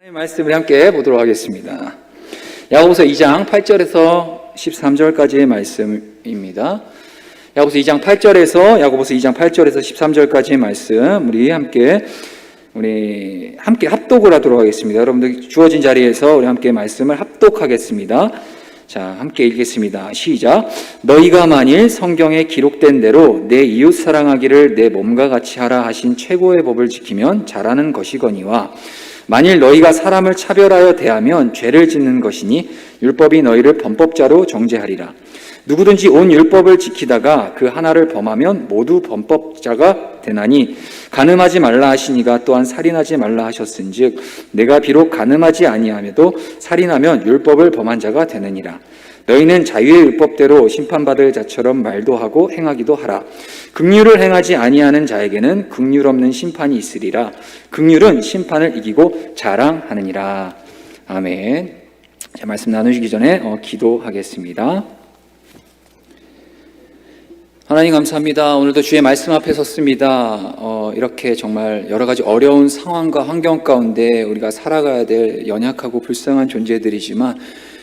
말씀을 함께 보도록 하겠습니다. 야고보서 2장 8절에서 13절까지의 말씀입니다. 야고보서 2장 8절에서 13절까지의 말씀 우리 함께 합독을 하도록 하겠습니다. 여러분들 주어진 자리에서 우리 함께 말씀을 합독하겠습니다. 자, 함께 읽겠습니다. 시작. 너희가 만일 성경에 기록된 대로 내 이웃 사랑하기를 내 몸과 같이 하라 하신 최고의 법을 지키면 잘하는 것이거니와 만일 너희가 사람을 차별하여 대하면 죄를 짓는 것이니 율법이 너희를 범법자로 정죄하리라. 누구든지 온 율법을 지키다가 그 하나를 범하면 모두 범법자가 되나니 간음하지 말라 하시니가 또한 살인하지 말라 하셨은즉 내가 비록 간음하지 아니하며도 살인하면 율법을 범한 자가 되느니라. 너희는 자유의 율법대로 심판받을 자처럼 말도 하고 행하기도 하라. 긍휼을 행하지 아니하는 자에게는 긍휼 없는 심판이 있으리라. 긍휼은 심판을 이기고 자랑하느니라. 아멘. 자, 말씀 나누시기 전에 기도하겠습니다. 하나님 감사합니다. 오늘도 주의 말씀 앞에 섰습니다. 이렇게 정말 여러 가지 어려운 상황과 환경 가운데 우리가 살아가야 될 연약하고 불쌍한 존재들이지만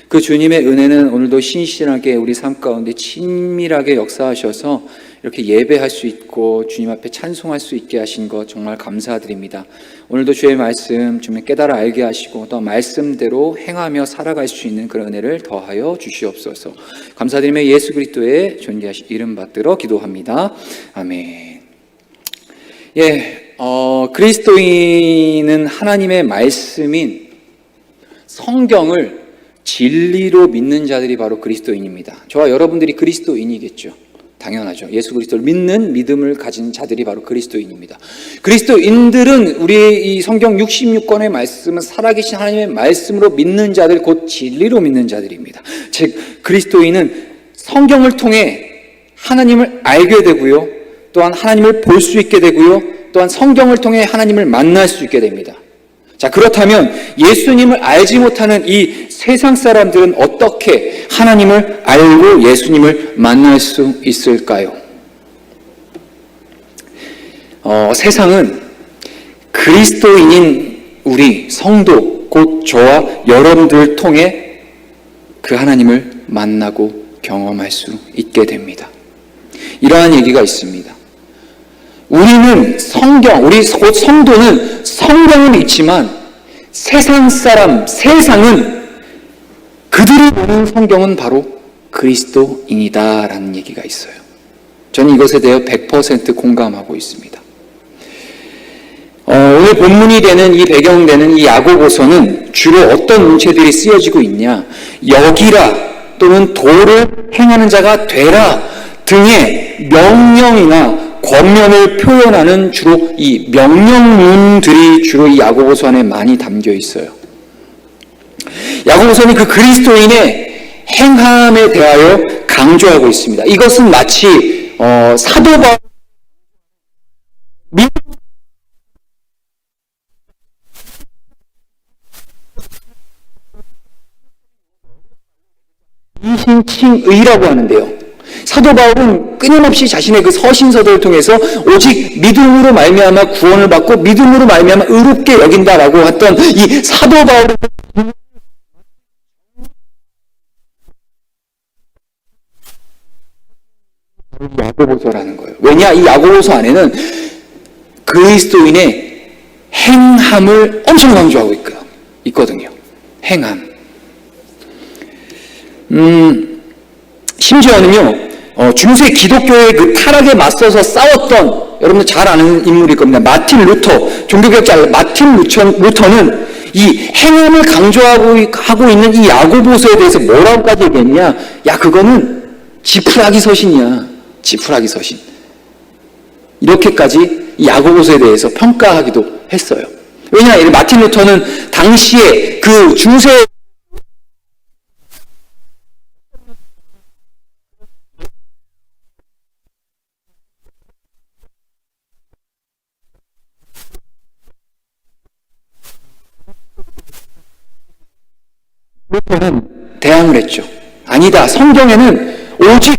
그 주님의 은혜는 오늘도 신실하게 우리 삶 가운데 친밀하게 역사하셔서 이렇게 예배할 수 있고 주님 앞에 찬송할 수 있게 하신 것 정말 감사드립니다. 오늘도 주의 말씀 좀 깨달아 알게 하시고 또 말씀대로 행하며 살아갈 수 있는 그런 은혜를 더하여 주시옵소서. 감사드리며 예수 그리스도의 존귀하신 이름 받들어 기도합니다. 아멘. 그리스도인은 하나님의 말씀인 성경을 진리로 믿는 자들이 바로 그리스도인입니다. 저와 여러분들이 그리스도인이겠죠. 당연하죠. 예수 그리스도를 믿는 믿음을 가진 자들이 바로 그리스도인입니다. 그리스도인들은 우리의 이 성경 66권의 말씀은 살아계신 하나님의 말씀으로 믿는 자들, 곧 진리로 믿는 자들입니다. 즉 그리스도인은 성경을 통해 하나님을 알게 되고요, 또한 하나님을 볼 수 있게 되고요, 또한 성경을 통해 하나님을 만날 수 있게 됩니다. 자, 그렇다면 예수님을 알지 못하는 이 세상 사람들은 어떻게 하나님을 알고 예수님을 만날 수 있을까요? 세상은 그리스도인인 우리 성도, 곧 저와 여러분들을 통해 그 하나님을 만나고 경험할 수 있게 됩니다. 이러한 얘기가 있습니다. 우리는 우리 곧 성도는 성경을 읽지만 세상은 그들이 보는 성경은 바로 그리스도인이다 라는 얘기가 있어요. 저는 이것에 대해 100% 공감하고 있습니다. 오늘 본문이 되는 이 배경되는 이 야고보서는 주로 어떤 문체들이 쓰여지고 있냐, 여기라 또는 도를 행하는 자가 되라 등의 명령이나 권면을 표현하는 주로 이 명령문들이 주로 이 야고보서 안에 많이 담겨 있어요. 야고보서는 그 그리스도인의 행함에 대하여 강조하고 있습니다. 이것은 마치 사도 바울 이신칭의라고 하는데요. 사도 바울은 끊임없이 자신의 그 서신서들을 통해서 오직 믿음으로 말미암아 구원을 받고 믿음으로 말미암아 의롭게 여긴다라고 했던 이 사도 바울의 야고보서라는 거예요. 왜냐? 이 야고보서 안에는 그리스도인의 행함을 엄청 강조하고 있거든요. 행함. 심지어는요, 중세 기독교의 그 타락에 맞서서 싸웠던, 여러분들 잘 아는 인물일 겁니다. 마틴 루터, 종교개혁자 마틴 루터는 이 행함을 강조하고 있는 이 야고보서에 대해서 뭐라고까지 얘기했냐? 야, 그거는 지푸라기 서신이야. 지푸라기 서신. 이렇게까지 이 야고보서에 대해서 평가하기도 했어요. 왜냐? 마틴 루터는 당시에 그 중세 루터는 대항을 했죠. 아니다. 성경에는 오직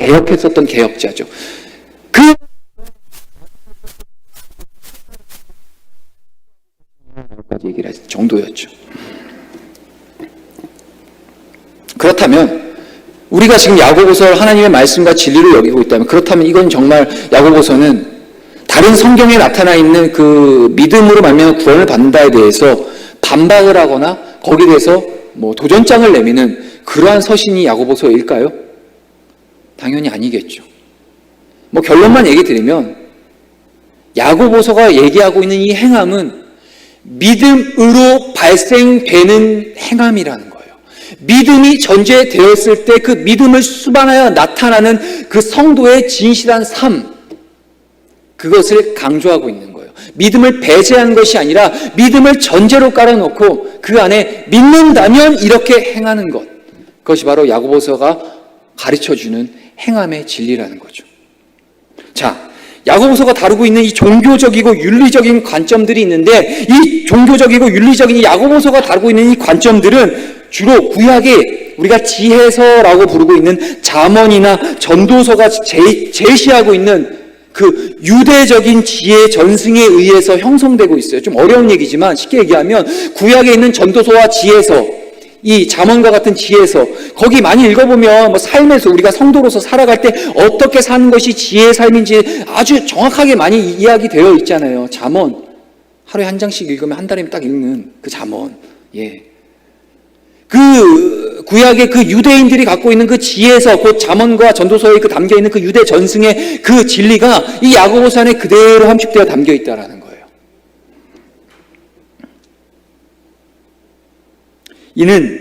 개혁했었던 개혁자죠. 그 얘기를 할 정도였죠. 그렇다면 우리가 지금 야고보서를 하나님의 말씀과 진리를 여기고 있다면, 그렇다면 이건 정말 야고보서는 다른 성경에 나타나 있는 그 믿음으로 말미암아 구원을 받는다에 대해서 반박을 하거나 거기에 대해서 뭐 도전장을 내미는 그러한 서신이 야고보서일까요? 당연히 아니겠죠. 뭐 결론만 얘기 드리면 야고보서가 얘기하고 있는 이 행함은 믿음으로 발생되는 행함이라는 거예요. 믿음이 전제되었을 때 그 믿음을 수반하여 나타나는 그 성도의 진실한 삶, 그것을 강조하고 있는 거예요. 믿음을 배제한 것이 아니라 믿음을 전제로 깔아놓고 그 안에 믿는다면 이렇게 행하는 것, 그것이 바로 야고보서가 가르쳐주는 행함의 진리라는 거죠. 자, 야고보서가 다루고 있는 이 종교적이고 윤리적인 관점들이 있는데, 이 종교적이고 윤리적인 야고보서가 다루고 있는 이 관점들은 주로 구약에 우리가 지혜서라고 부르고 있는 잠언이나 전도서가 제시하고 있는 그 유대적인 지혜 전승에 의해서 형성되고 있어요. 좀 어려운 얘기지만 쉽게 얘기하면 구약에 있는 전도서와 지혜서, 이 잠언과 같은 지혜서, 거기 많이 읽어보면 뭐 삶에서 우리가 성도로서 살아갈 때 어떻게 사는 것이 지혜의 삶인지 아주 정확하게 많이 이야기되어 있잖아요. 잠언 하루에 한 장씩 읽으면 한 달이면 딱 읽는 그 잠언. 예. 그 구약의 그 유대인들이 갖고 있는 그 지혜서, 그 잠언과 전도서에 그 담겨 있는 그 유대 전승의 그 진리가 이 야고보서 안에 그대로 함축되어 담겨 있다라는 거예요. 이는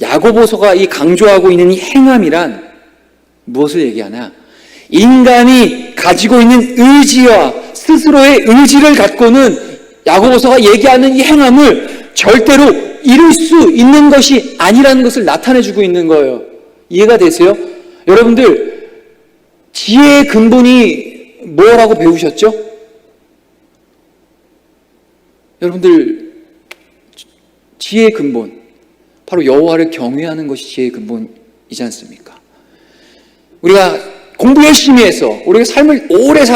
야고보서가 이 강조하고 있는 이 행함이란 무엇을 얘기하나? 인간이 가지고 있는 의지와 스스로의 의지를 갖고는 야고보서가 얘기하는 이 행함을 절대로 이룰 수 있는 것이 아니라는 것을 나타내주고 있는 거예요. 이해가 되세요? 여러분들, 지혜의 근본이 뭐라고 배우셨죠? 여러분들, 지혜의 근본, 바로 여호와를 경외하는 것이 지혜의 근본이지 않습니까? 우리가 공부 열심히 해서 우리가 삶을 오래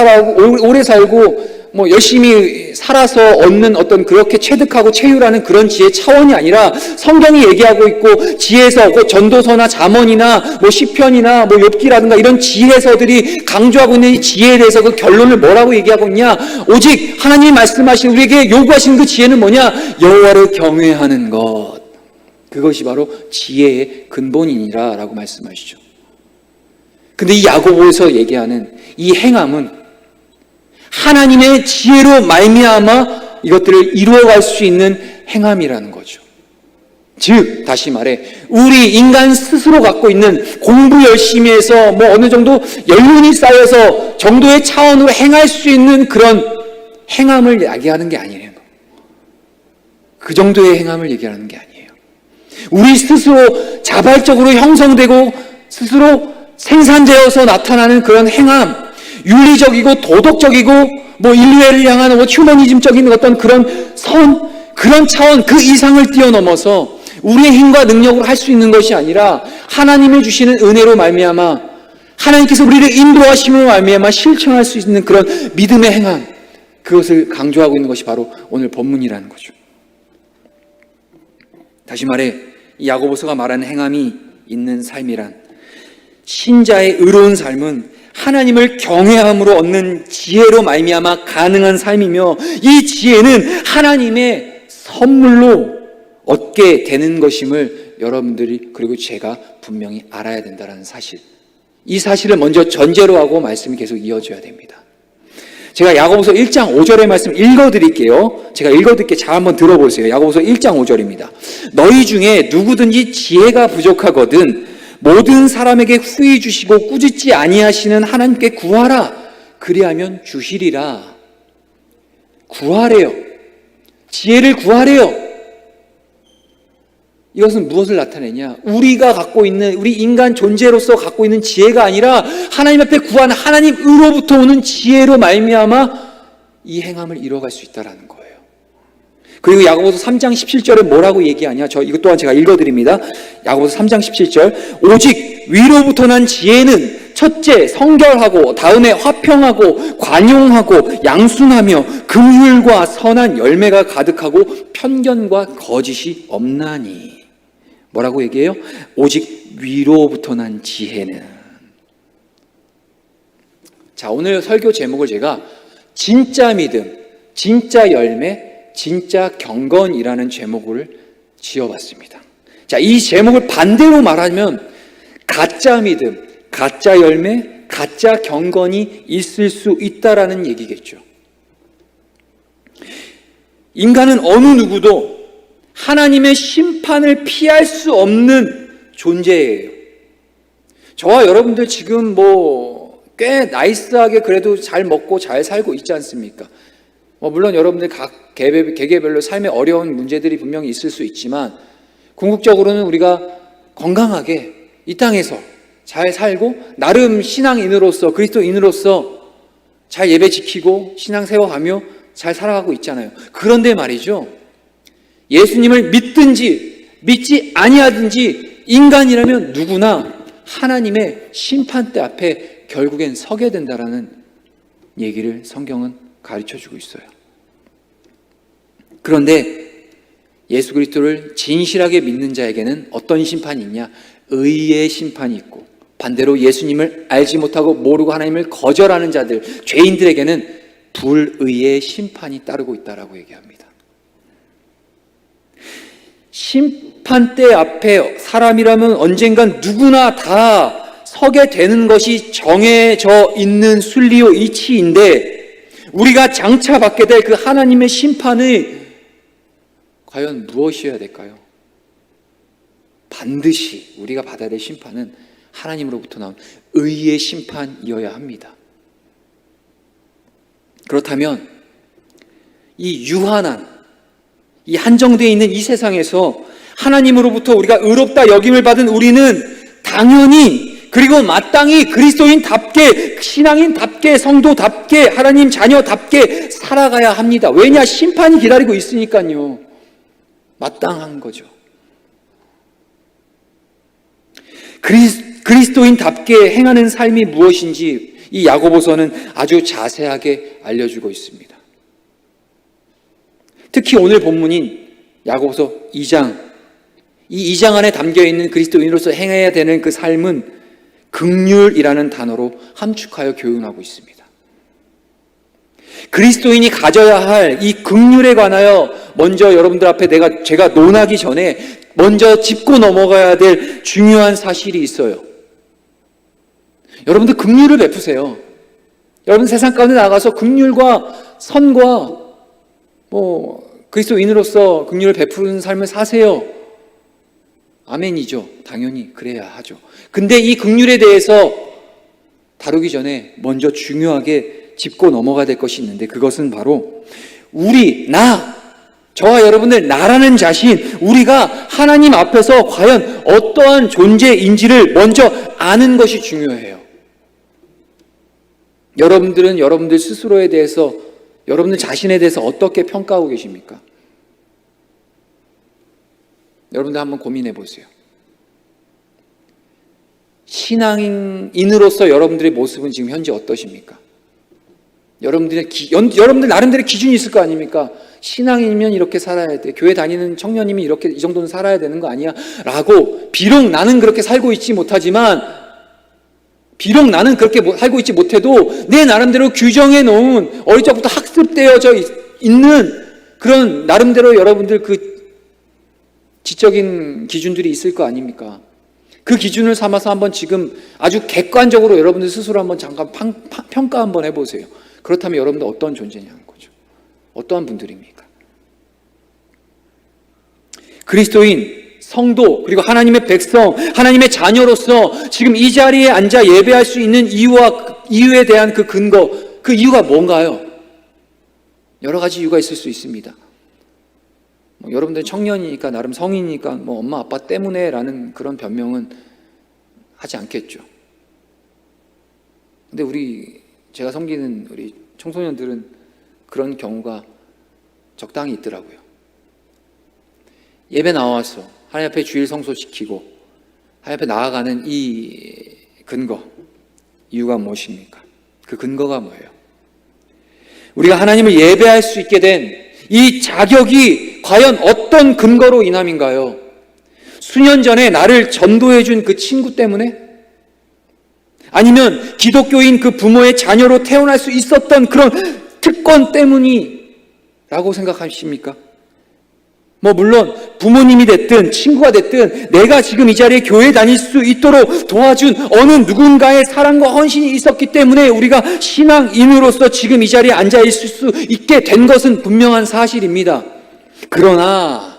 살고 뭐 열심히 살아서 얻는 어떤 그렇게 체득하고 체유라는 그런 지혜 차원이 아니라, 성경이 얘기하고 있고 지혜서, 그 전도서나 잠언이나 뭐 시편이나 뭐 욥기라든가 이런 지혜서들이 강조하고 있는 이 지혜에 대해서 그 결론을 뭐라고 얘기하고 있냐? 오직 하나님이 말씀하신, 우리에게 요구하시는 그 지혜는 뭐냐? 여호와를 경외하는 것, 그것이 바로 지혜의 근본이니라 라고 말씀하시죠. 근데 이 야고보에서 얘기하는 이 행함은 하나님의 지혜로 말미암아 이것들을 이루어갈 수 있는 행함이라는 거죠. 즉, 다시 말해 우리 인간 스스로 갖고 있는 공부 열심히 해서 뭐 어느 정도 연륜이 쌓여서 정도의 차원으로 행할 수 있는 그런 행함을 얘기하는 게 아니에요. 그 정도의 행함을 얘기하는 게 아니에요. 우리 스스로 자발적으로 형성되고 스스로 생산되어서 나타나는 그런 행함, 윤리적이고 도덕적이고 뭐 인류애를 향한 뭐 휴머니즘적인 어떤 그런 그런 차원, 그 이상을 뛰어넘어서 우리의 힘과 능력으로 할 수 있는 것이 아니라 하나님이 주시는 은혜로 말미암아, 하나님께서 우리를 인도하심으로 말미암아 실천할 수 있는 그런 믿음의 행함, 그것을 강조하고 있는 것이 바로 오늘 본문이라는 거죠. 다시 말해 이 야고보서가 말하는 행함이 있는 삶이란, 신자의 의로운 삶은 하나님을 경외함으로 얻는 지혜로 말미암아 가능한 삶이며, 이 지혜는 하나님의 선물로 얻게 되는 것임을 여러분들이, 그리고 제가 분명히 알아야 된다는 사실, 이 사실을 먼저 전제로 하고 말씀이 계속 이어져야 됩니다. 제가 야고보서 1장 5절의 말씀 읽어드릴게요. 제가 읽어드릴게요. 잘 한번 들어보세요. 야고보서 1장 5절입니다. 너희 중에 누구든지 지혜가 부족하거든 모든 사람에게 후히 주시고 꾸짖지 아니하시는 하나님께 구하라. 그리하면 주시리라. 구하래요. 지혜를 구하래요. 이것은 무엇을 나타내냐? 우리가 갖고 있는, 우리 인간 존재로서 갖고 있는 지혜가 아니라 하나님 앞에 구한 하나님으로부터 오는 지혜로 말미암아 이 행함을 이뤄갈 수 있다는 거예요. 그리고 야고보서 3장 17절에 뭐라고 얘기하냐? 이것 또한 제가 읽어드립니다. 야고보서 3장 17절. 오직 위로부터 난 지혜는 첫째 성결하고 다음에 화평하고 관용하고 양순하며 긍휼과 선한 열매가 가득하고 편견과 거짓이 없나니. 뭐라고 얘기해요? 오직 위로부터 난 지혜는. 자, 오늘 설교 제목을 제가 진짜 믿음, 진짜 열매, 진짜 경건이라는 제목을 지어봤습니다. 자, 이 제목을 반대로 말하면 가짜 믿음, 가짜 열매, 가짜 경건이 있을 수 있다라는 얘기겠죠. 인간은 어느 누구도 하나님의 심판을 피할 수 없는 존재예요. 저와 여러분들 지금 꽤 나이스하게 그래도 잘 먹고 잘 살고 있지 않습니까? 물론 여러분들 각 개개별로 삶에 어려운 문제들이 분명히 있을 수 있지만 궁극적으로는 우리가 건강하게 이 땅에서 잘 살고 나름 신앙인으로서 그리스도인으로서 잘 예배 지키고 신앙 세워가며 잘 살아가고 있잖아요. 그런데 말이죠, 예수님을 믿든지 믿지 아니하든지 인간이라면 누구나 하나님의 심판대 앞에 결국엔 서게 된다라는 얘기를 성경은 가르쳐주고 있어요. 그런데 예수 그리스도를 진실하게 믿는 자에게는 어떤 심판이 있냐? 의의 심판이 있고, 반대로 예수님을 알지 못하고 모르고 하나님을 거절하는 자들, 죄인들에게는 불의의 심판이 따르고 있다라고 얘기합니다. 심판대 앞에 사람이라면 언젠간 누구나 다 서게 되는 것이 정해져 있는 순리요 이치인데, 우리가 장차 받게 될 그 하나님의 심판이 과연 무엇이어야 될까요? 반드시 우리가 받아야 될 심판은 하나님으로부터 나온 의의 심판이어야 합니다. 그렇다면 이 유한한, 이 한정되어 있는 이 세상에서 하나님으로부터 우리가 의롭다 여김을 받은 우리는 당연히 그리고 마땅히 그리스도인답게, 신앙인답게, 성도답게, 하나님 자녀답게 살아가야 합니다. 왜냐? 심판이 기다리고 있으니까요. 마땅한 거죠. 그리스도인답게 행하는 삶이 무엇인지 이 야고보서는 아주 자세하게 알려주고 있습니다. 특히 오늘 본문인 야고보서 2장, 이 2장 안에 담겨있는 그리스도인으로서 행해야 되는 그 삶은 긍휼이라는 단어로 함축하여 교훈하고 있습니다. 그리스도인이 가져야 할 이 긍휼에 관하여 먼저 여러분들 앞에 제가 논하기 전에 먼저 짚고 넘어가야 될 중요한 사실이 있어요. 여러분들 긍휼을 베푸세요. 여러분 세상 가운데 나가서 긍휼과 선과 그리스도인으로서 긍휼을 베푸는 삶을 사세요. 아멘이죠. 당연히 그래야 하죠. 근데 이 긍휼에 대해서 다루기 전에 먼저 중요하게 짚고 넘어가야 될 것이 있는데, 그것은 바로 저와 여러분들, 나라는 자신, 우리가 하나님 앞에서 과연 어떠한 존재인지를 먼저 아는 것이 중요해요. 여러분들은 여러분들 스스로에 대해서, 여러분들 자신에 대해서 어떻게 평가하고 계십니까? 여러분들 한번 고민해 보세요. 신앙인으로서 여러분들의 모습은 지금 현재 어떠십니까? 여러분들 나름대로 기준이 있을 거 아닙니까? 신앙인이면 이렇게 살아야 돼. 교회 다니는 청년이면 이 정도는 살아야 되는 거 아니야? 라고, 비록 나는 그렇게 살고 있지 못하지만, 비록 나는 그렇게 살고 있지 못해도 내 나름대로 규정해 놓은, 어릴 적부터 학습되어져 있는 그런 나름대로 여러분들 그 지적인 기준들이 있을 거 아닙니까? 그 기준을 삼아서 한번 지금 아주 객관적으로 여러분들 스스로 한번 잠깐 평가 한번 해보세요. 그렇다면 여러분들 어떤 존재냐는 거죠. 어떠한 분들입니까? 그리스도인, 성도, 그리고 하나님의 백성, 하나님의 자녀로서 지금 이 자리에 앉아 예배할 수 있는 이유에 대한 그 근거, 그 이유가 뭔가요? 여러 가지 이유가 있을 수 있습니다. 여러분들 청년이니까, 나름 성인이니까 엄마 아빠 때문에 라는 그런 변명은 하지 않겠죠. 근데 제가 섬기는 우리 청소년들은 그런 경우가 적당히 있더라고요. 예배 나와서 하나님 앞에 주일 성소 지키고 하나님 앞에 나아가는 이 근거, 이유가 무엇입니까? 그 근거가 뭐예요? 우리가 하나님을 예배할 수 있게 된 이 자격이 과연 어떤 근거로 인함인가요? 수년 전에 나를 전도해 준 그 친구 때문에? 아니면 기독교인 그 부모의 자녀로 태어날 수 있었던 그런 특권 때문이라고 생각하십니까? 물론 부모님이 됐든 친구가 됐든 내가 지금 이 자리에 교회 다닐 수 있도록 도와준 어느 누군가의 사랑과 헌신이 있었기 때문에 우리가 신앙인으로서 지금 이 자리에 앉아 있을 수 있게 된 것은 분명한 사실입니다. 그러나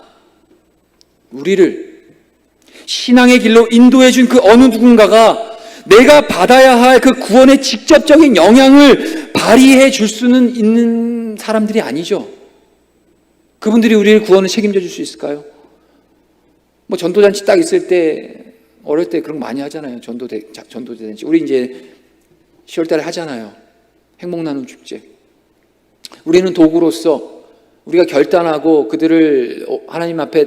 우리를 신앙의 길로 인도해 준 그 어느 누군가가 내가 받아야 할 그 구원의 직접적인 영향을 발휘해 줄 수는 있는 사람들이 아니죠. 그분들이 우리의 구원을 책임져 줄 수 있을까요? 전도잔치 딱 있을 때, 어릴 때 그런 거 많이 하잖아요. 전도잔치. 우리 이제 10월 달에 하잖아요. 행복나눔 축제. 우리는 도구로서 우리가 결단하고 그들을 하나님 앞에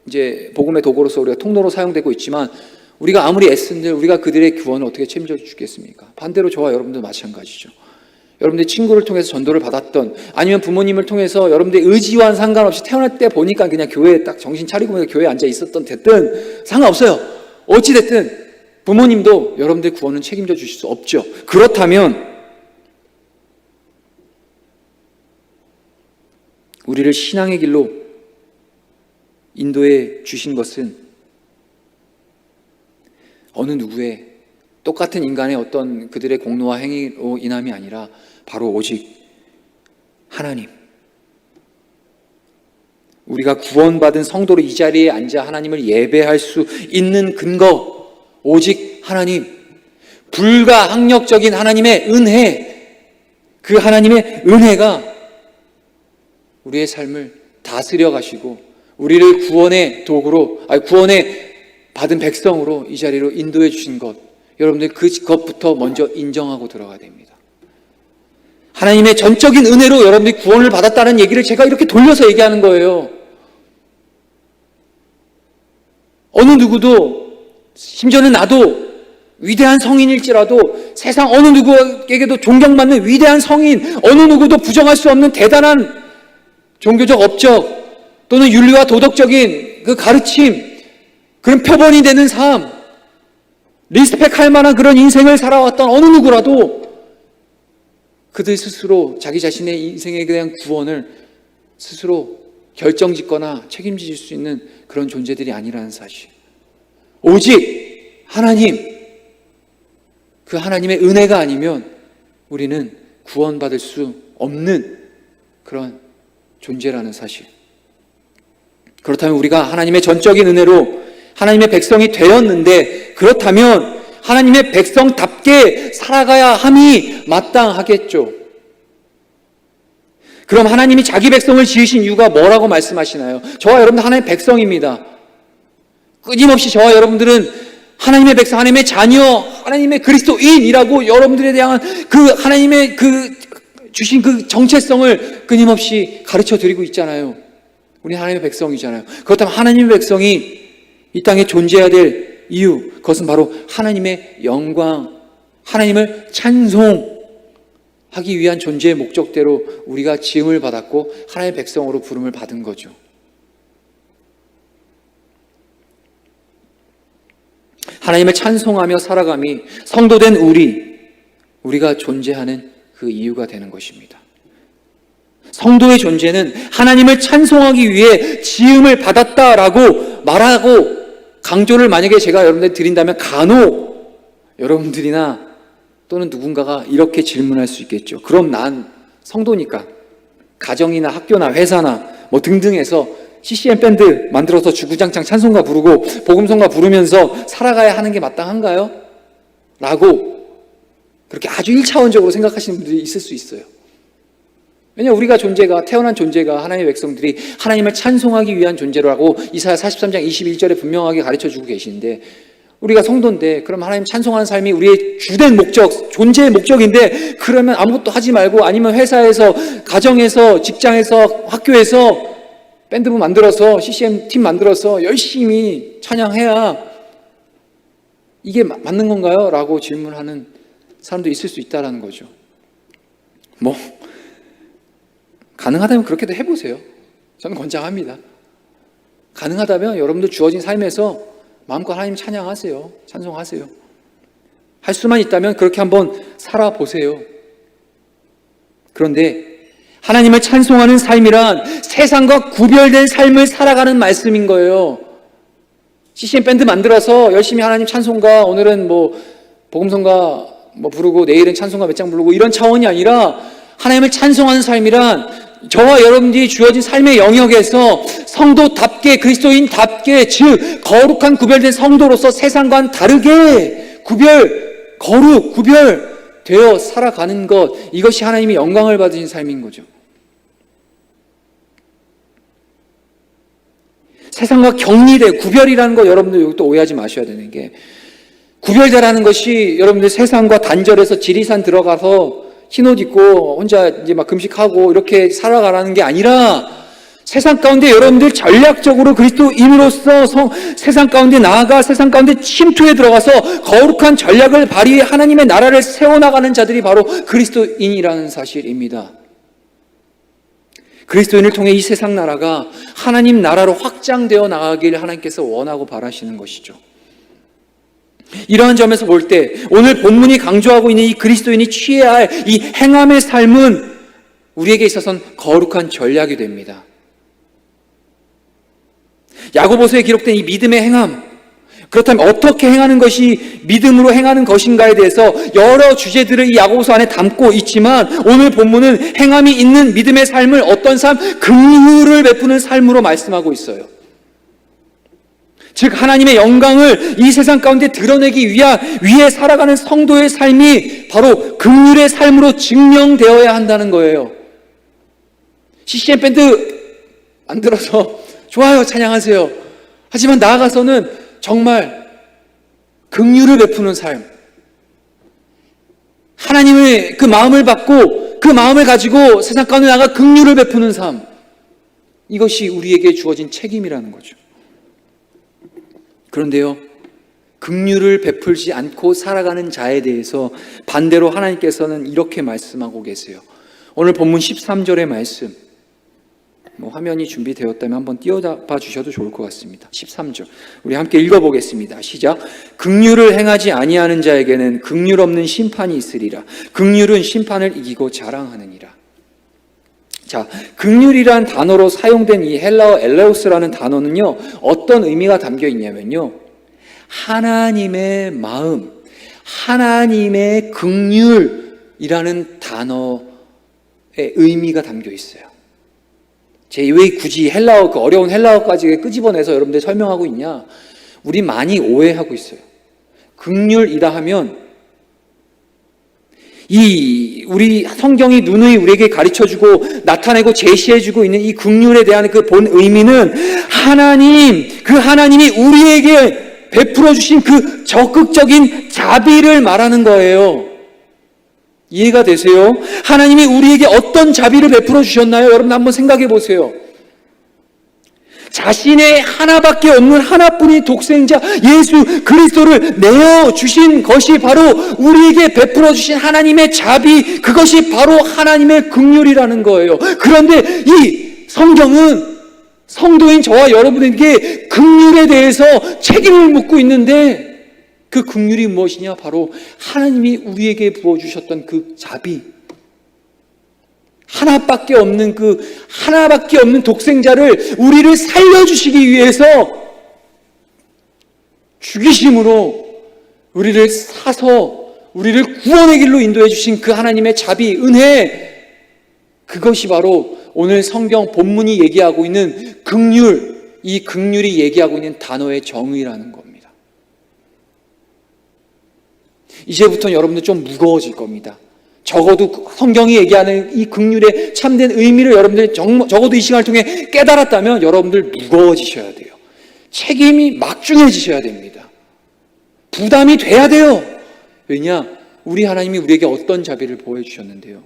이제 복음의 도구로서 우리가 통로로 사용되고 있지만 우리가 아무리 애쓴들 우리가 그들의 구원을 어떻게 책임져 주겠습니까? 반대로 저와 여러분도 마찬가지죠. 여러분들이 친구를 통해서 전도를 받았던 아니면 부모님을 통해서 여러분들의 의지와는 상관없이 태어날 때 보니까 그냥 교회에 딱 정신 차리고 교회에 앉아 있었던 됐든 상관없어요. 어찌 됐든 부모님도 여러분들의 구원은 책임져 주실 수 없죠. 그렇다면 우리를 신앙의 길로 인도해 주신 것은 어느 누구의 똑같은 인간의 어떤 그들의 공로와 행위로 인함이 아니라 바로 오직 하나님, 우리가 구원받은 성도로 이 자리에 앉아 하나님을 예배할 수 있는 근거, 오직 하나님, 불가항력적인 하나님의 은혜, 그 하나님의 은혜가 우리의 삶을 다스려 가시고 우리를 구원의 도구로, 구원의 받은 백성으로 이 자리로 인도해 주신 것, 여러분들 그것부터 먼저 인정하고 들어가야 됩니다. 하나님의 전적인 은혜로 여러분들이 구원을 받았다는 얘기를 제가 이렇게 돌려서 얘기하는 거예요. 어느 누구도, 심지어는 나도 위대한 성인일지라도 세상 어느 누구에게도 존경받는 위대한 성인, 어느 누구도 부정할 수 없는 대단한 종교적 업적 또는 윤리와 도덕적인 그 가르침, 그런 표본이 되는 삶, 리스펙할 만한 그런 인생을 살아왔던 어느 누구라도 그들 스스로 자기 자신의 인생에 대한 구원을 스스로 결정짓거나 책임질 수 있는 그런 존재들이 아니라는 사실. 오직 하나님, 그 하나님의 은혜가 아니면 우리는 구원받을 수 없는 그런 존재라는 사실. 그렇다면 우리가 하나님의 전적인 은혜로 하나님의 백성이 되었는데, 그렇다면 하나님의 백성답게 살아가야 함이 마땅하겠죠. 그럼 하나님이 자기 백성을 지으신 이유가 뭐라고 말씀하시나요? 저와 여러분들 하나님의 백성입니다. 끊임없이 저와 여러분들은 하나님의 백성, 하나님의 자녀, 하나님의 그리스도인이라고 여러분들에 대한 그 하나님의 그 주신 그 정체성을 끊임없이 가르쳐 드리고 있잖아요. 우리 하나님의 백성이잖아요. 그렇다면 하나님의 백성이 이 땅에 존재해야 될 이유, 그것은 바로 하나님의 영광, 하나님을 찬송하기 위한 존재의 목적대로 우리가 지음을 받았고 하나님의 백성으로 부름을 받은 거죠. 하나님을 찬송하며 살아감이 성도된 우리가 존재하는 그 이유가 되는 것입니다. 성도의 존재는 하나님을 찬송하기 위해 지음을 받았다라고 말하고 강조를 만약에 제가 여러분들 드린다면 간혹 여러분들이나 또는 누군가가 이렇게 질문할 수 있겠죠. 그럼 난 성도니까 가정이나 학교나 회사나 등등해서 CCM 밴드 만들어서 주구장창 찬송가 부르고 복음성가 부르면서 살아가야 하는 게 마땅한가요? 라고 그렇게 아주 1차원적으로 생각하시는 분들이 있을 수 있어요. 왜냐하면 우리가 태어난 존재가 하나님의 백성들이 하나님을 찬송하기 위한 존재라고 이사야 43장 21절에 분명하게 가르쳐주고 계시는데, 우리가 성도인데 그럼 하나님 찬송하는 삶이 우리의 주된 목적, 존재의 목적인데, 그러면 아무것도 하지 말고 아니면 회사에서, 가정에서, 직장에서, 학교에서 밴드부 만들어서 CCM 팀 만들어서 열심히 찬양해야 이게 맞는 건가요? 라고 질문하는 사람도 있을 수 있다는 거죠. 가능하다면 그렇게도 해보세요. 저는 권장합니다. 가능하다면 여러분들 주어진 삶에서 마음껏 하나님 찬양하세요. 찬송하세요. 할 수만 있다면 그렇게 한번 살아보세요. 그런데 하나님을 찬송하는 삶이란 세상과 구별된 삶을 살아가는 말씀인 거예요. CCM 밴드 만들어서 열심히 하나님 찬송가, 오늘은 복음성가 부르고 내일은 찬송가 몇 장 부르고 이런 차원이 아니라 하나님을 찬송하는 삶이란 저와 여러분들이 주어진 삶의 영역에서 성도답게, 그리스도인답게, 즉 거룩한 구별된 성도로서 세상과는 다르게 구별되어 살아가는 것, 이것이 하나님이 영광을 받으신 삶인 거죠. 세상과 격리돼, 구별이라는 거 여러분들 여기 또 오해하지 마셔야 되는 게, 구별되라는 것이 여러분들 세상과 단절해서 지리산 들어가서 흰옷 입고 혼자 이제 막 금식하고 이렇게 살아가라는 게 아니라, 세상 가운데 여러분들 전략적으로 그리스도인으로서 세상 가운데 나아가 세상 가운데 침투에 들어가서 거룩한 전략을 발휘해 하나님의 나라를 세워나가는 자들이 바로 그리스도인이라는 사실입니다. 그리스도인을 통해 이 세상 나라가 하나님 나라로 확장되어 나가기를 하나님께서 원하고 바라시는 것이죠. 이러한 점에서 볼 때 오늘 본문이 강조하고 있는 이 그리스도인이 취해야 할 이 행함의 삶은 우리에게 있어서는 거룩한 전략이 됩니다. 야고보서에 기록된 이 믿음의 행함, 그렇다면 어떻게 행하는 것이 믿음으로 행하는 것인가에 대해서 여러 주제들을 이 야고보서 안에 담고 있지만, 오늘 본문은 행함이 있는 믿음의 삶을 어떤 삶? 긍휼을 베푸는 삶으로 말씀하고 있어요. 즉 하나님의 영광을 이 세상 가운데 드러내기 위해 살아가는 성도의 삶이 바로 긍휼의 삶으로 증명되어야 한다는 거예요. CCM 밴드 만들어서 좋아요, 찬양하세요. 하지만 나아가서는 정말 긍휼을 베푸는 삶, 하나님의 그 마음을 받고 그 마음을 가지고 세상 가운데 나아가 긍휼을 베푸는 삶, 이것이 우리에게 주어진 책임이라는 거죠. 그런데요, 긍휼을 베풀지 않고 살아가는 자에 대해서 반대로 하나님께서는 이렇게 말씀하고 계세요. 오늘 본문 13절의 말씀, 화면이 준비되었다면 한번 띄워봐 주셔도 좋을 것 같습니다. 13절 우리 함께 읽어보겠습니다. 시작. 긍휼을 행하지 아니하는 자에게는 긍휼 없는 심판이 있으리라. 긍휼은 심판을 이기고 자랑하느니라. 자, 긍휼이란 단어로 사용된 이 헬라어 엘레우스라는 단어는요, 어떤 의미가 담겨 있냐면요, 하나님의 마음, 하나님의 긍휼이라는 단어의 의미가 담겨 있어요. 제 왜 굳이 헬라어, 그 어려운 헬라어까지 끄집어내서 여러분들 설명하고 있냐? 우리 많이 오해하고 있어요. 긍휼이라 하면 우리 성경이 누누이 우리에게 가르쳐주고 나타내고 제시해주고 있는 이 긍휼에 대한 그 본 의미는 그 하나님이 우리에게 베풀어 주신 그 적극적인 자비를 말하는 거예요. 이해가 되세요? 하나님이 우리에게 어떤 자비를 베풀어 주셨나요? 여러분 한번 생각해 보세요. 자신의 하나밖에 없는 하나뿐인 독생자 예수 그리스도를 내어주신 것이 바로 우리에게 베풀어 주신 하나님의 자비, 그것이 바로 하나님의 긍휼이라는 거예요. 그런데 이 성경은 성도인 저와 여러분에게 긍휼에 대해서 책임을 묻고 있는데, 그 긍휼이 무엇이냐? 바로 하나님이 우리에게 부어주셨던 그 자비, 하나밖에 없는 독생자를 우리를 살려주시기 위해서 죽이심으로 우리를 사서 우리를 구원의 길로 인도해 주신 그 하나님의 자비, 은혜, 그것이 바로 오늘 성경 본문이 얘기하고 있는 긍휼, 이 긍휼이 얘기하고 있는 단어의 정의라는 겁니다. 이제부터는 여러분들 좀 무거워질 겁니다. 적어도 성경이 얘기하는 이 긍휼의 참된 의미를 여러분들이 적어도 이 시간을 통해 깨달았다면 여러분들 무거워지셔야 돼요. 책임이 막중해지셔야 됩니다. 부담이 돼야 돼요. 왜냐? 우리 하나님이 우리에게 어떤 자비를 보여주셨는데요.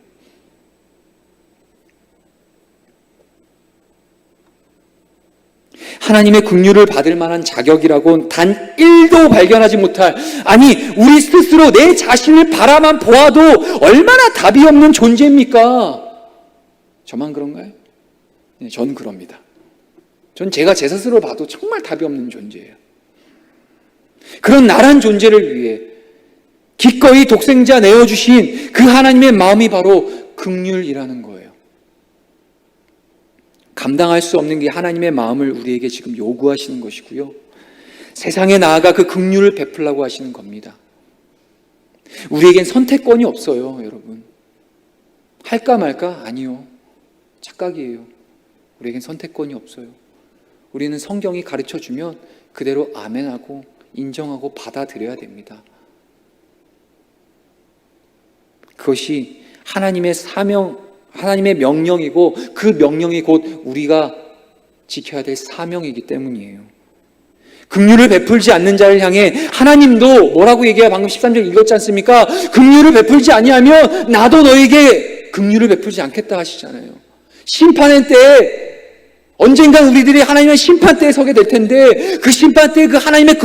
하나님의 긍휼을 받을 만한 자격이라고 단 1도 발견하지 못할, 아니 우리 스스로 내 자신을 바라만 보아도 얼마나 답이 없는 존재입니까? 저만 그런가요? 네, 전 그럽니다. 전 제가 제 스스로 봐도 정말 답이 없는 존재예요. 그런 나란 존재를 위해 기꺼이 독생자 내어주신 그 하나님의 마음이 바로 긍휼이라는 거예요. 감당할 수 없는 게 하나님의 마음을 우리에게 지금 요구하시는 것이고요. 세상에 나아가 그 긍휼을 베풀라고 하시는 겁니다. 우리에겐 선택권이 없어요, 여러분. 할까 말까? 아니요. 착각이에요. 우리에겐 선택권이 없어요. 우리는 성경이 가르쳐주면 그대로 아멘하고 인정하고 받아들여야 됩니다. 그것이 하나님의 사명, 하나님의 명령이고 그 명령이 곧 우리가 지켜야 될 사명이기 때문이에요. 긍휼을 베풀지 않는 자를 향해 하나님도 뭐라고 얘기해요? 방금 13절 읽었지 않습니까? 긍휼을 베풀지 아니하면 나도 너에게 긍휼을 베풀지 않겠다 하시잖아요. 심판의 때에 언젠간 우리들이 하나님의 심판대에 서게 될 텐데 그 심판대에 그 하나님의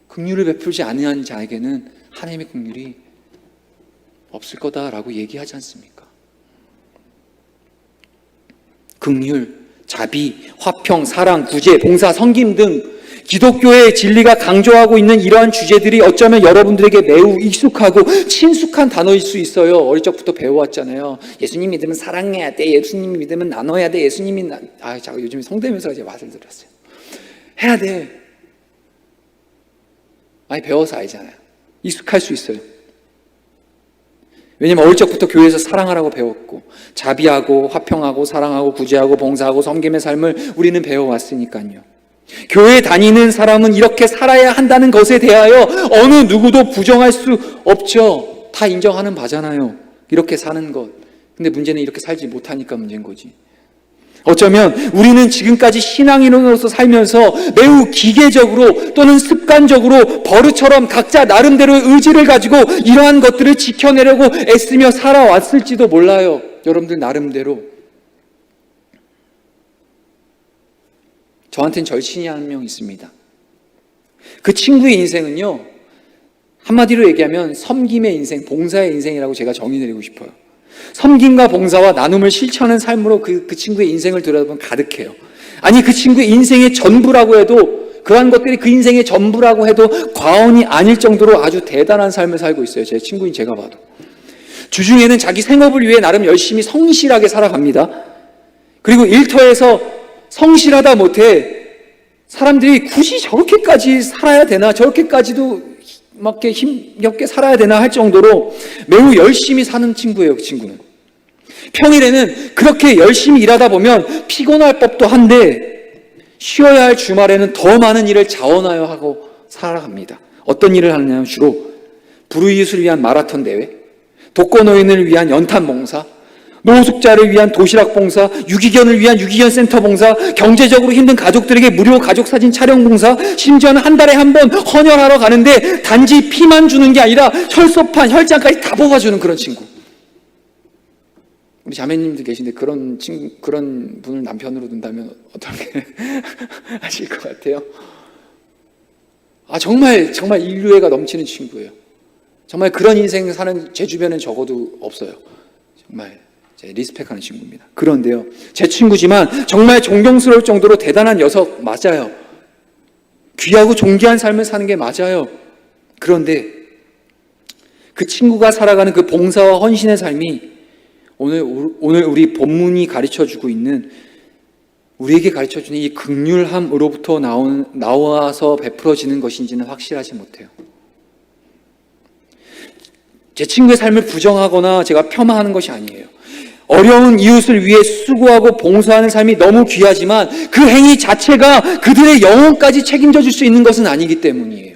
긍휼을 베풀지 않는 자에게는 하나님의 긍휼이 없을 거다라고 얘기하지 않습니까? 긍휼, 자비, 화평, 사랑, 구제, 봉사, 섬김 등 기독교의 진리가 강조하고 있는 이러한 주제들이 어쩌면 여러분들에게 매우 익숙하고 친숙한 단어일 수 있어요. 어릴 적부터 배워왔잖아요. 예수님 믿으면 사랑해야 돼. 예수님 믿으면 나눠야 돼. 예수님이 제가 요즘에 성대면서 이제 맛을 들었어요. 해야 돼. 많이 배워서 알잖아요. 익숙할 수 있어요. 왜냐면 어릴 적부터 교회에서 사랑하라고 배웠고 자비하고 화평하고 사랑하고 구제하고 봉사하고 섬김의 삶을 우리는 배워왔으니까요. 교회 다니는 사람은 이렇게 살아야 한다는 것에 대하여 어느 누구도 부정할 수 없죠. 다 인정하는 바잖아요. 이렇게 사는 것. 근데 문제는 이렇게 살지 못하니까 문제인 거지. 어쩌면 우리는 지금까지 신앙인으로서 살면서 매우 기계적으로 또는 습관적으로 버릇처럼 각자 나름대로의 의지를 가지고 이러한 것들을 지켜내려고 애쓰며 살아왔을지도 몰라요. 여러분들 나름대로. 저한테는 절친이 한 명 있습니다. 그 친구의 인생은요, 한마디로 얘기하면 섬김의 인생, 봉사의 인생이라고 제가 정의내리고 싶어요. 섬김과 봉사와 나눔을 실천하는 삶으로 그 친구의 인생을 들여다보면 가득해요. 아니, 그 친구의 인생의 전부라고 해도, 그러한 것들이 그 인생의 전부라고 해도 과언이 아닐 정도로 아주 대단한 삶을 살고 있어요. 제 친구인 제가 봐도. 주중에는 자기 생업을 위해 나름 열심히 성실하게 살아갑니다. 그리고 일터에서 성실하다 못해 사람들이 굳이 저렇게까지 살아야 되나, 저렇게까지도 막 이렇게 힘겹게 살아야 되나 할 정도로 매우 열심히 사는 친구예요. 그 친구는 평일에는 그렇게 열심히 일하다 보면 피곤할 법도 한데 쉬어야 할 주말에는 더 많은 일을 자원하여 하고 살아갑니다. 어떤 일을 하느냐면 주로 불우이웃을 위한 마라톤 대회, 독거노인을 위한 연탄 봉사, 노숙자를 위한 도시락 봉사, 유기견을 위한 유기견 센터 봉사, 경제적으로 힘든 가족들에게 무료 가족 사진 촬영 봉사, 심지어는 한 달에 한 번 헌혈하러 가는데 단지 피만 주는 게 아니라 혈소판, 혈장까지 다 뽑아주는 그런 친구. 우리 자매님들 계신데 그런 분을 남편으로 둔다면 어떻게 하실 것 같아요? 정말 인류애가 넘치는 친구예요. 정말 그런 인생 사는 제 주변엔 적어도 없어요. 정말 제 리스펙하는 친구입니다. 그런데요, 제 친구지만 정말 존경스러울 정도로 대단한 녀석 맞아요. 귀하고 존귀한 삶을 사는 게 맞아요. 그런데 그 친구가 살아가는 그 봉사와 헌신의 삶이 오늘 우리 본문이 가르쳐주고 있는, 우리에게 가르쳐주는 이 긍휼함으로부터 나와서 베풀어지는 것인지는 확실하지 못해요. 제 친구의 삶을 부정하거나 제가 폄하하는 것이 아니에요. 어려운 이웃을 위해 수고하고 봉사하는 삶이 너무 귀하지만 그 행위 자체가 그들의 영혼까지 책임져 줄 수 있는 것은 아니기 때문이에요.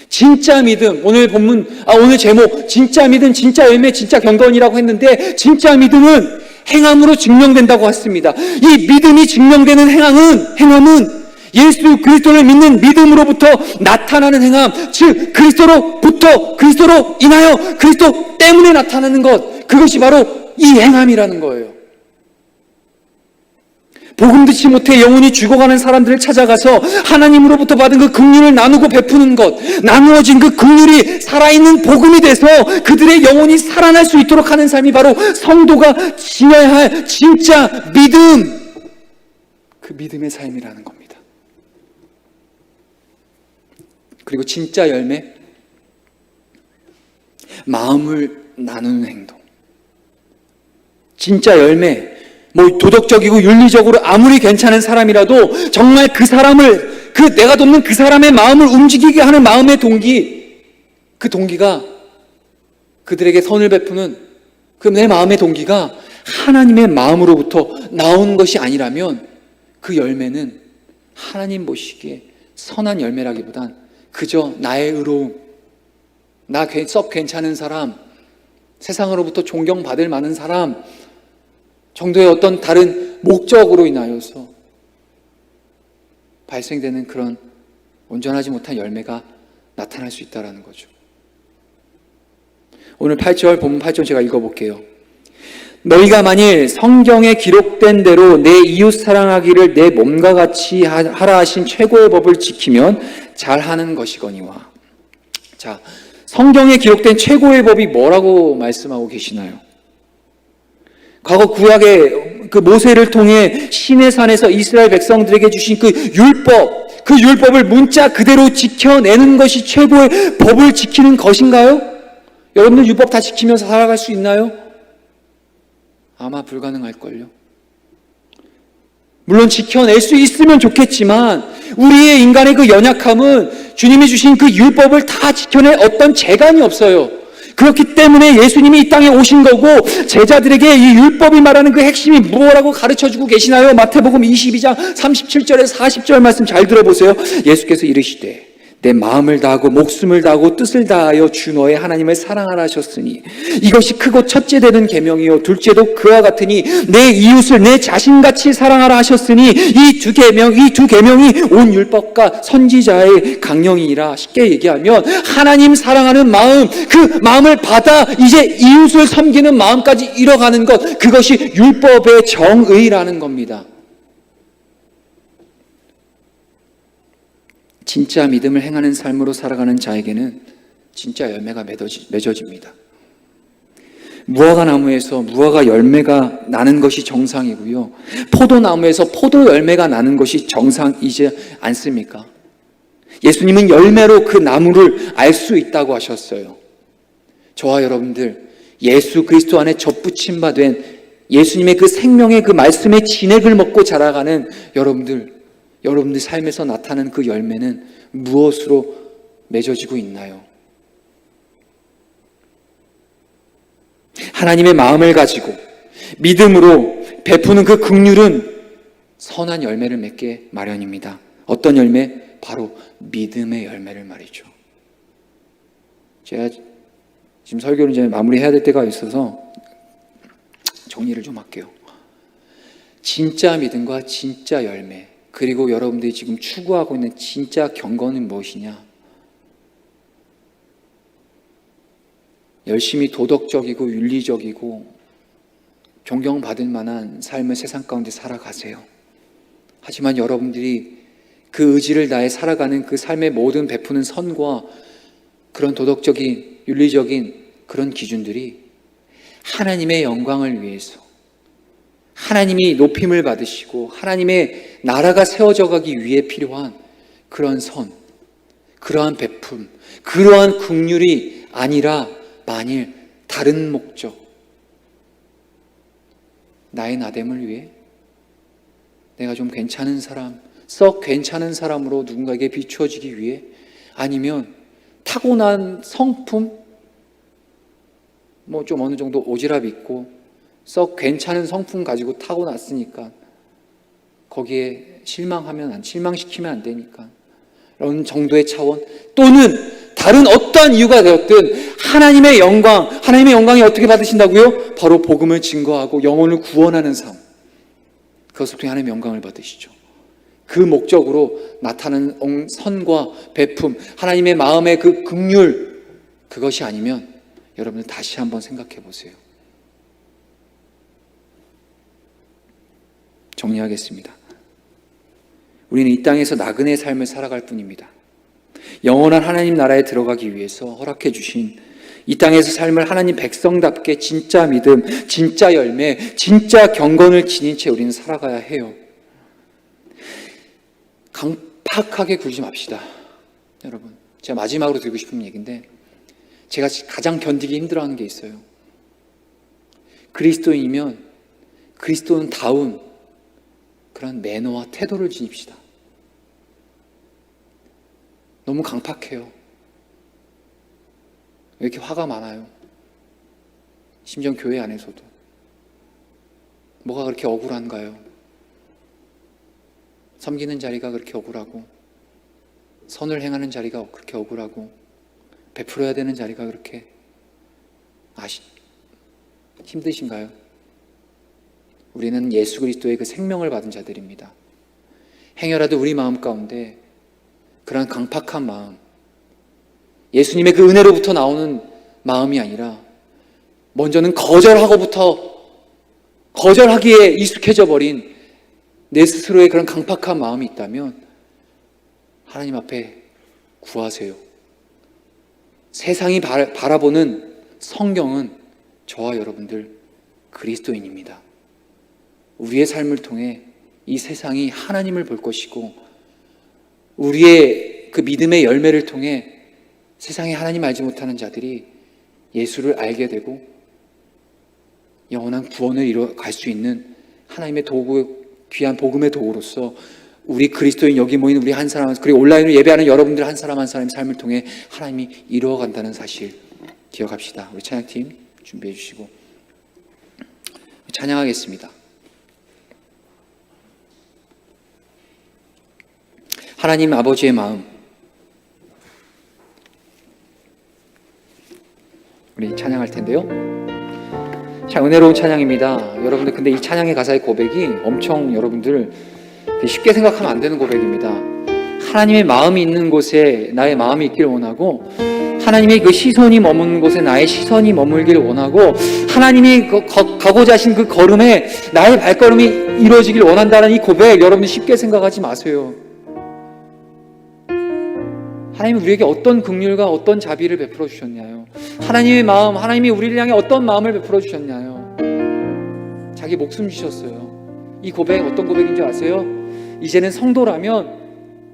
진짜 믿음, 오늘 본문, 오늘 제목, 진짜 믿음, 진짜 열매, 진짜 경건이라고 했는데, 진짜 믿음은 행함으로 증명된다고 했습니다. 이 믿음이 증명되는 행함은 예수 그리스도를 믿는 믿음으로부터 나타나는 행함, 즉 그리스도로 인하여 그리스도 때문에 나타나는 것, 그것이 바로 이 행함이라는 거예요. 복음 듣지 못해 영혼이 죽어가는 사람들을 찾아가서 하나님으로부터 받은 그 긍휼을 나누고 베푸는 것, 나누어진 그 긍휼이 살아있는 복음이 돼서 그들의 영혼이 살아날 수 있도록 하는 삶이 바로 성도가 지어야 할 진짜 믿음, 그 믿음의 삶이라는 겁니다. 그리고 진짜 열매, 마음을 나누는 행동. 진짜 열매, 도덕적이고 윤리적으로 아무리 괜찮은 사람이라도 정말 그 사람을, 내가 돕는 그 사람의 마음을 움직이게 하는 마음의 동기, 그 동기가 그들에게 선을 베푸는 그 내 마음의 동기가 하나님의 마음으로부터 나온 것이 아니라면 그 열매는 하나님 보시기에 선한 열매라기보단 그저 나의 의로움, 나 썩 괜찮은 사람, 세상으로부터 존경받을 만한 사람 정도의 어떤 다른 목적으로 인하여서 발생되는 그런 온전하지 못한 열매가 나타날 수 있다는 거죠. 오늘 8절, 본문 8절 제가 읽어볼게요. 너희가 만일 성경에 기록된 대로 내 이웃 사랑하기를 내 몸과 같이 하라 하신 최고의 법을 지키면 잘하는 것이거니와. 자, 성경에 기록된 최고의 법이 뭐라고 말씀하고 계시나요? 과거 구약의 그 모세를 통해 시내산에서 이스라엘 백성들에게 주신 그 율법, 그 율법을 문자 그대로 지켜내는 것이 최고의 법을 지키는 것인가요? 여러분들 율법 다 지키면서 살아갈 수 있나요? 아마 불가능할걸요. 물론 지켜낼 수 있으면 좋겠지만 우리의 인간의 그 연약함은 주님이 주신 그 율법을 다 지켜낼 어떤 재간이 없어요. 그렇기 때문에 예수님이 이 땅에 오신 거고 제자들에게 이 율법이 말하는 그 핵심이 무엇라고 가르쳐주고 계시나요? 마태복음 22장 37절에서 40절 말씀 잘 들어보세요. 예수께서 이르시되 내 마음을 다하고 목숨을 다하고 뜻을 다하여 주 너의 하나님을 사랑하라 하셨으니 이것이 크고 첫째 되는 계명이요 둘째도 그와 같으니 내 이웃을 내 자신같이 사랑하라 하셨으니 이 두 계명이 온 율법과 선지자의 강령이라. 쉽게 얘기하면 하나님 사랑하는 마음, 그 마음을 받아 이제 이웃을 섬기는 마음까지 이뤄가는 것, 그것이 율법의 정의라는 겁니다. 진짜 믿음을 행하는 삶으로 살아가는 자에게는 진짜 열매가 맺어집니다. 무화과 나무에서 무화과 열매가 나는 것이 정상이고요. 포도나무에서 포도 열매가 나는 것이 정상이지 않습니까? 예수님은 열매로 그 나무를 알 수 있다고 하셨어요. 저와 여러분들 예수 그리스도 안에 접붙임 바 된 예수님의 그 생명의 그 말씀의 진액을 먹고 자라가는 여러분들 삶에서 나타나는 그 열매는 무엇으로 맺어지고 있나요? 하나님의 마음을 가지고 믿음으로 베푸는 그 긍휼은 선한 열매를 맺게 마련입니다. 어떤 열매? 바로 믿음의 열매를 말이죠. 제가 지금 설교를 이제 마무리해야 될 때가 있어서 정리를 좀 할게요. 진짜 믿음과 진짜 열매, 그리고 여러분들이 지금 추구하고 있는 진짜 경건은 무엇이냐? 열심히 도덕적이고 윤리적이고 존경받을 만한 삶을 세상 가운데 살아가세요. 하지만 여러분들이 그 의지를 다해 살아가는 그 삶의 모든 베푸는 선과 그런 도덕적인 윤리적인 그런 기준들이 하나님의 영광을 위해서, 하나님이 높임을 받으시고 하나님의 나라가 세워져 가기 위해 필요한 그런 선, 그러한 베품, 그러한 긍휼이 아니라 만일 다른 목적, 나의 나됨을 위해, 내가 좀 괜찮은 사람, 썩 괜찮은 사람으로 누군가에게 비추어지기 위해, 아니면 타고난 성품, 좀 어느 정도 오지랖 있고 썩 괜찮은 성품 가지고 타고났으니까 거기에 실망시키면 안 되니까 이런 정도의 차원, 또는 다른 어떠한 이유가 되었든 하나님의 영광이 어떻게 받으신다고요? 바로 복음을 증거하고 영혼을 구원하는 삶, 그것을 통해 하나님의 영광을 받으시죠. 그 목적으로 나타나는 선과 베품, 하나님의 마음의 그 긍휼, 그것이 아니면 여러분들 다시 한번 생각해 보세요. 정리하겠습니다. 우리는 이 땅에서 나그네의 삶을 살아갈 뿐입니다. 영원한 하나님 나라에 들어가기 위해서 허락해 주신 이 땅에서 삶을 하나님 백성답게 진짜 믿음, 진짜 열매, 진짜 경건을 지닌 채 우리는 살아가야 해요. 강팍하게 굴지 맙시다. 여러분, 제가 마지막으로 드리고 싶은 얘기인데, 제가 가장 견디기 힘들어하는 게 있어요. 그리스도인이면 그리스도인다운 그런 매너와 태도를 지닙시다. 너무 강팍해요. 왜 이렇게 화가 많아요? 심지어 교회 안에서도. 뭐가 그렇게 억울한가요? 섬기는 자리가 그렇게 억울하고, 선을 행하는 자리가 그렇게 억울하고, 베풀어야 되는 자리가 그렇게 힘드신가요? 우리는 예수 그리스도의 그 생명을 받은 자들입니다. 행여라도 우리 마음 가운데 그러한 강팍한 마음, 예수님의 그 은혜로부터 나오는 마음이 아니라 먼저는 거절하기에 익숙해져 버린 내 스스로의 그런 강팍한 마음이 있다면 하나님 앞에 구하세요. 세상이 바라보는 성경은 저와 여러분들 그리스도인입니다. 우리의 삶을 통해 이 세상이 하나님을 볼 것이고, 우리의 그 믿음의 열매를 통해 세상에 하나님 알지 못하는 자들이 예수를 알게 되고 영원한 구원을 이뤄갈 수 있는 하나님의 도구, 귀한 복음의 도구로서 우리 그리스도인 여기 모인 우리 한 사람, 그리고 온라인으로 예배하는 여러분들 한 사람 한 사람의 삶을 통해 하나님이 이루어간다는 사실 기억합시다. 우리 찬양팀 준비해 주시고 찬양하겠습니다. 하나님 아버지의 마음, 우리 찬양할 텐데요. 참 은혜로운 찬양입니다. 여러분들, 근데 이 찬양의 가사의 고백이 엄청 여러분들 쉽게 생각하면 안 되는 고백입니다. 하나님의 마음이 있는 곳에 나의 마음이 있길 원하고, 하나님의 그 시선이 머무는 곳에 나의 시선이 머물길 원하고, 하나님이 가고자 하신 그 걸음에 나의 발걸음이 이루어지길 원한다는 이 고백, 여러분 쉽게 생각하지 마세요. 하나님이 우리에게 어떤 긍휼과 어떤 자비를 베풀어 주셨냐요? 하나님의 마음, 하나님이 우리를 향해 어떤 마음을 베풀어 주셨냐요? 자기 목숨 주셨어요. 이 고백 어떤 고백인지 아세요? 이제는 성도라면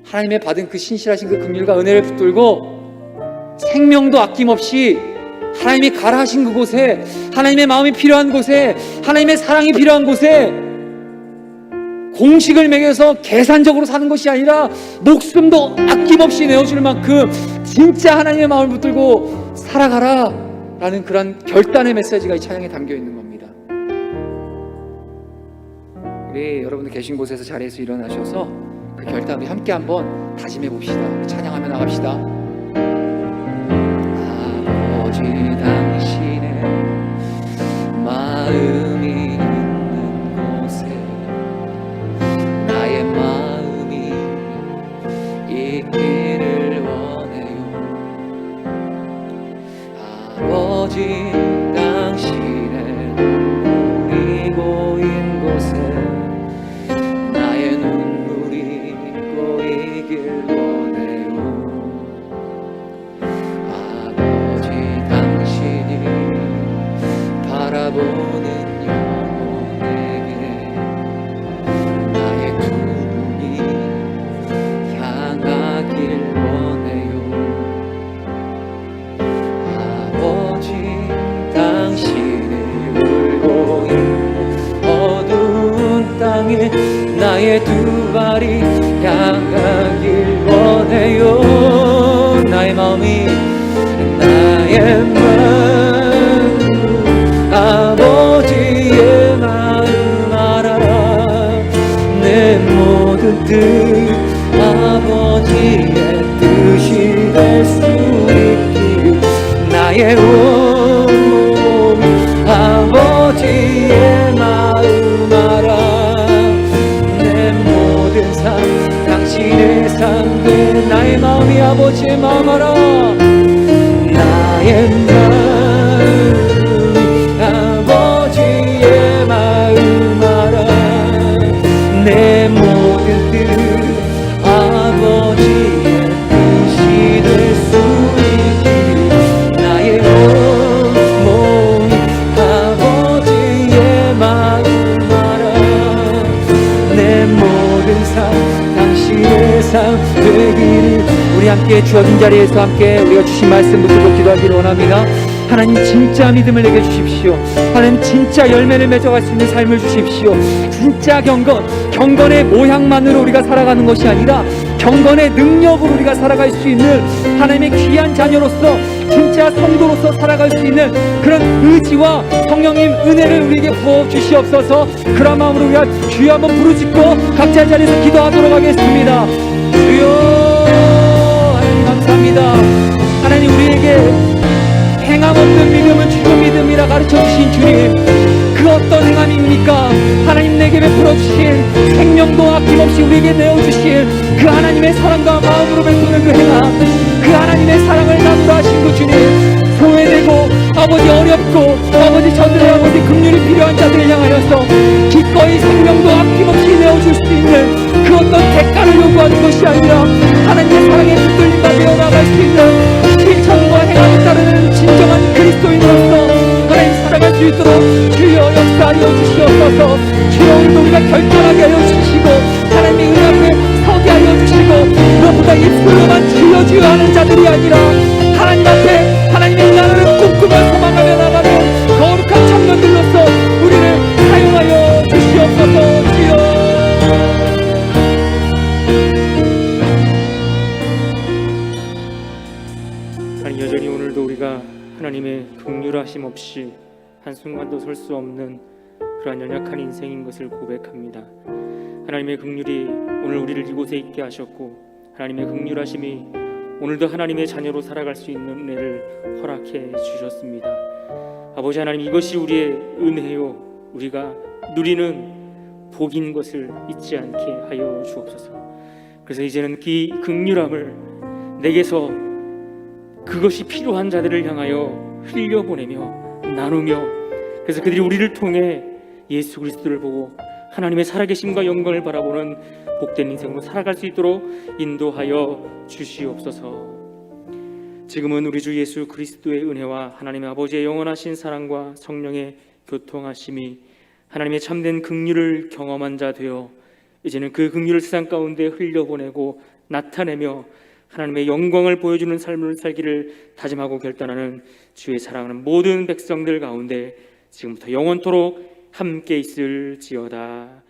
하나님의 받은 그 신실하신 그 긍휼과 은혜를 붙들고 생명도 아낌없이 하나님이 가라 하신 그곳에, 하나님의 마음이 필요한 곳에, 하나님의 사랑이 필요한 곳에 공식을 매겨서 계산적으로 사는 것이 아니라 목숨도 아낌없이 내어줄 만큼 진짜 하나님의 마음을 붙들고 살아가라 라는 그런 결단의 메시지가 이 찬양에 담겨 있는 겁니다. 우리 여러분들 계신 곳에서 자리에서 일어나셔서 그 결단 우리 함께 한번 다짐해 봅시다. 찬양하며 나갑시다. 아버지 당신의 마음이 있는 곳에 나의 마음이 있기를 원해요. 아버지 당신의 눈물이 고인 곳에 나의 눈물이 고이길 원해요. 아버지 당신이 바라보는 영혼에게 나의 두 눈이 향하길 원해요. 아버지 당신이 울고 있는 어두운 땅에 나의 두 발이 향하길 원해요. 나의 마음 아버지의 마음 알아. 내 모든 뜻 아버지의 뜻이 될 수 있기를 나의 온몸 아버지의 마음 알아. 내 모든 삶 당신의 삶 돼. 나의 마음이 아버지의 마음 알아. 나의 마음 아버지의 마음 알아. 항상 되기를. 우리 함께 주어진 자리에서 함께 우리가 주신 말씀 붙들고 기도하기를 원합니다. 하나님 진짜 믿음을 내게 주십시오. 하나님 진짜 열매를 맺어갈 수 있는 삶을 주십시오. 진짜 경건의 모양만으로 우리가 살아가는 것이 아니라 경건의 능력으로 우리가 살아갈 수 있는 하나님의 귀한 자녀로서 진짜 성도로서 살아갈 수 있는 그런 의지와 성령님 은혜를 우리에게 부어 주시옵소서. 그런 마음으로 우리가 주여 한번 부르짖고 각자의 자리에서 기도하도록 하겠습니다. 주여, 하나님 감사합니다. 하나님, 우리에게 행함 없는 믿음은 죽은 믿음이라 가르쳐 주신 주님, 그 어떤 행함입니까? 하나님 내게 베풀어 주신 생명도 아낌없이 우리에게 내어주신 그 하나님의 사랑과 마음으로 베푸는 그 행함, 그 하나님의 사랑을 나누라 하신 그 주님, 소외되고 아버지 어렵고 아버지 저들의 아버지 긍휼이 필요한 자들을 향하여서 기꺼이 생명도 아낌없이 내어줄 수 있는 그 어떤 대가를 요구하는 것이 아니라 하나님의 사랑에 붙들림 받아 나갈 수 있는 실천과 행함에 따르는 진정한 그리스도인으로서 하나님 살아갈 수 있도록 주여 역사하여 주시옵소서. 주여, 오늘도 우리가 결단하게 하여 주시고 하나님의 은혜 앞에 서게 하여 주시고, 무엇보다 입술로만 주여 주여 하는 자들이 아니라 하나님 앞에 하나님의 나라를 꿈꾸며 소망하며 나가는 거룩한 청년들로서 우리를 사용하여 주시옵소서. 주여, 여전히 오늘도 우리가 하나님의 긍휼하심 없이 한순간도 설 수 없는 그러한 연약한 인생인 것을 고백합니다. 하나님의 긍휼이 오늘 우리를 이곳에 있게 하셨고, 하나님의 긍휼하심이 오늘도 하나님의 자녀로 살아갈 수 있는 은혜를 허락해 주셨습니다. 아버지 하나님, 이것이 우리의 은혜요 우리가 누리는 복인 것을 잊지 않게 하여 주옵소서. 그래서 이제는 이 긍휼함을 내게서 그것이 필요한 자들을 향하여 흘려보내며 나누며, 그래서 그들이 우리를 통해 예수 그리스도를 보고 하나님의 살아계심과 영광을 바라보는 복된 인생으로 살아갈 수 있도록 인도하여 주시옵소서. 지금은 우리 주 예수 그리스도의 은혜와 하나님의 아버지의 영원하신 사랑과 성령의 교통하심이 하나님의 참된 긍휼을 경험한 자 되어 이제는 그 긍휼을 세상 가운데 흘려보내고 나타내며 하나님의 영광을 보여주는 삶을 살기를 다짐하고 결단하는 주의 사랑하는 모든 백성들 가운데 지금부터 영원토록 함께 있을지어다.